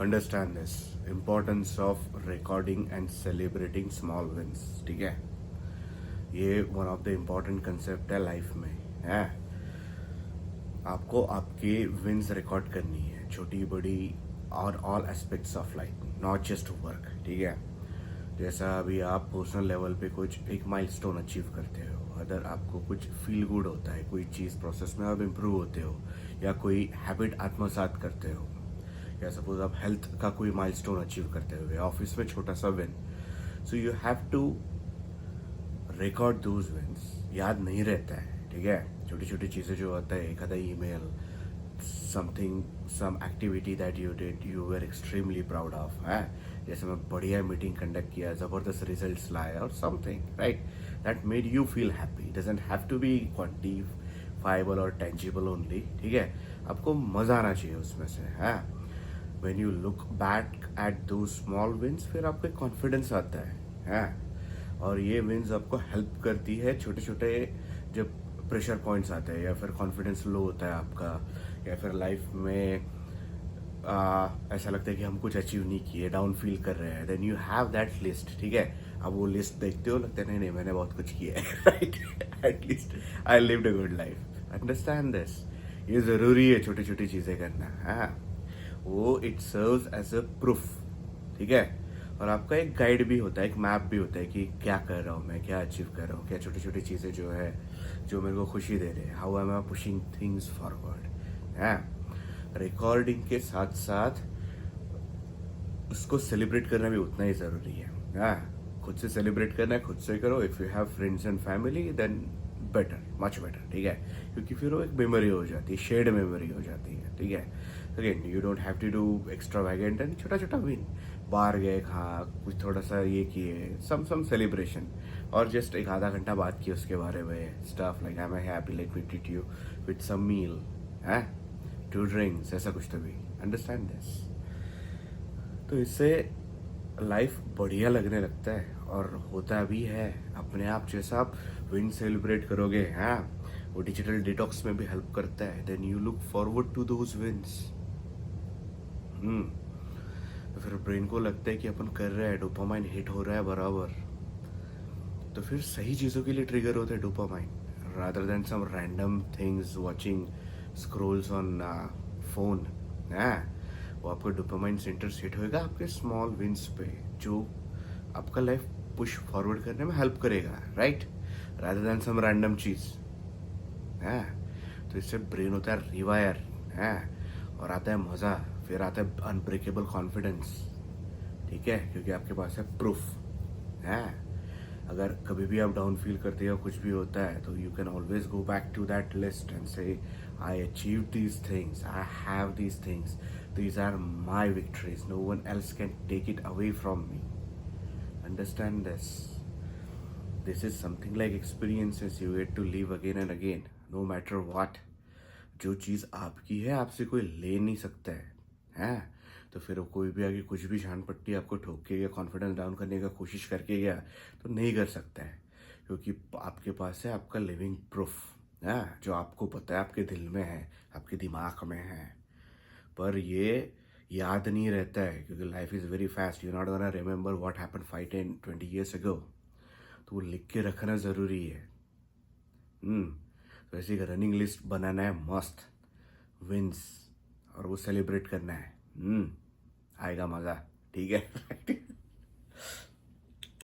Understand this importance of recording and celebrating small wins. ठीक है, ये one of the important concept है life में. है, आपको आपके विंस रिकॉर्ड करनी है, छोटी बड़ी और all aspects of life, not just work. ठीक है, जैसा अभी आप पर्सनल लेवल पे कुछ एक माइलस्टोन अचीव करते हो, अदर आपको कुछ फील गुड होता है, कोई चीज़ प्रोसेस में आप इम्प्रूव होते हो, या कोई हैबिट आत्मसात करते हो, या सपोज आप हेल्थ का कोई माइलस्टोन अचीव करते हो, या ऑफिस में छोटा सा win. So you have to record those wins. याद नहीं रहता है. ठीक है, छोटी छोटी चीज़ें जो होता है, एक आधा email, something, some activity that you did you were extremely proud of. है, जैसे मैं बढ़िया मीटिंग कंडक्ट किया, ज़बरदस्त रिजल्ट्स लाए, और something right that made you feel happy. Doesn't have to be quantifiable और टेंजिबल ओनली. ठीक है, आपको मज़ा आना चाहिए उसमें से. है, when you look back at those small wins, फिर आपको कॉन्फिडेंस आता है. और ये विंस आपको हेल्प करती है छोटे छोटे जब प्रेशर पॉइंट्स आते हैं, या फिर कॉन्फिडेंस लो होता है आपका, या फिर लाइफ में ऐसा लगता है कि हम कुछ अचीव नहीं किए, डाउन फील कर रहे हैं. Then you have that list. ठीक है, अब वो लिस्ट देखते हो, लगता है नहीं नहीं मैंने बहुत कुछ किया है. Right, at least I lived a good life. Understand this. ये जरूरी है छोटी छोटी चीजें करना. हाँ, वो it serves as a proof. ठीक है, और आपका एक गाइड भी होता है, एक मैप भी होता है कि क्या कर रहा हूँ मैं, क्या अचीव कर रहा हूँ, क्या छोटी छोटी चीज़ें जो है जो मेरे को खुशी दे रहे हैं, how am I pushing things forward. है, रिकॉर्डिंग के साथ साथ उसको सेलिब्रेट करना भी उतना ही ज़रूरी है. हाँ, खुद से सेलिब्रेट करना है, खुद से करो. If you have friends and family then better, much better. ठीक है, क्योंकि फिर वो एक मेमोरी हो जाती है, शेयर्ड मेमोरी हो जाती है. ठीक है, again you don't have to do extravagant, and छोटा छोटा विन, बाहर गए, हाँ कुछ थोड़ा सा ये किए, सम सेलिब्रेशन, और जस्ट एक आधा घंटा बात की उसके बारे में, stuff like I am happy, let me treat you with some meal, है, 2 ड्रिंक्स, ऐसा कुछ तो भी. Understand this. तो इससे लाइफ बढ़िया लगने लगता है, और होता भी है अपने आप. जैसा आप विन सेलिब्रेट करोगे, हाँ, वो डिजिटल डिटॉक्स में भी हेल्प करता है. Then you look forward to those wins. तो फिर ब्रेन को लगता है कि अपन कर रहे हैं, डोपामाइन हिट हो रहा है बराबर, तो फिर सही चीज़ों के लिए ट्रिगर होता है dopamine, rather than some random things, watching scrolls on phone. वो आपको डोपामाइन सेंटर्स हिट होएगा आपके स्मॉल विंस पे, जो आपका लाइफ पुश फॉरवर्ड करने में हेल्प करेगा. Right, rather than some random चीज़. है, तो इससे ब्रेन होता है रिवायर. है, और आता है मज़ा, फिर आता है अनब्रेकेबल कॉन्फिडेंस. ठीक है, क्योंकि आपके पास है प्रूफ. है, अगर कभी भी आप डाउन फील करते हो, कुछ भी होता है, तो you can always go back to that list and say I achieve these things, I have these things, these are my victories, no one else can take it away from me. Understand this. This is something like experiences you get to live again and again, no matter what. जो चीज़ आपकी है, आपसे कोई ले नहीं सकता है. हैं, तो फिर वो कोई भी आगे कुछ भी शान पट्टी आपको ठोक के या कॉन्फिडेंस डाउन करने का कोशिश करके गया, तो नहीं कर सकता है, क्योंकि आपके पास है आपका लिविंग प्रूफ. है, जो आपको पता है, आपके दिल में है, आपके दिमाग में है. पर ये याद नहीं रहता है, क्योंकि life is very fast. You not gonna remember what happened 5, 10, 20 years ago. तो वो लिख के रखना ज़रूरी है. तो ऐसी एक रनिंग लिस्ट बनाना है मस्त, विंस, और वो सेलिब्रेट करना है. आएगा मज़ा. ठीक है.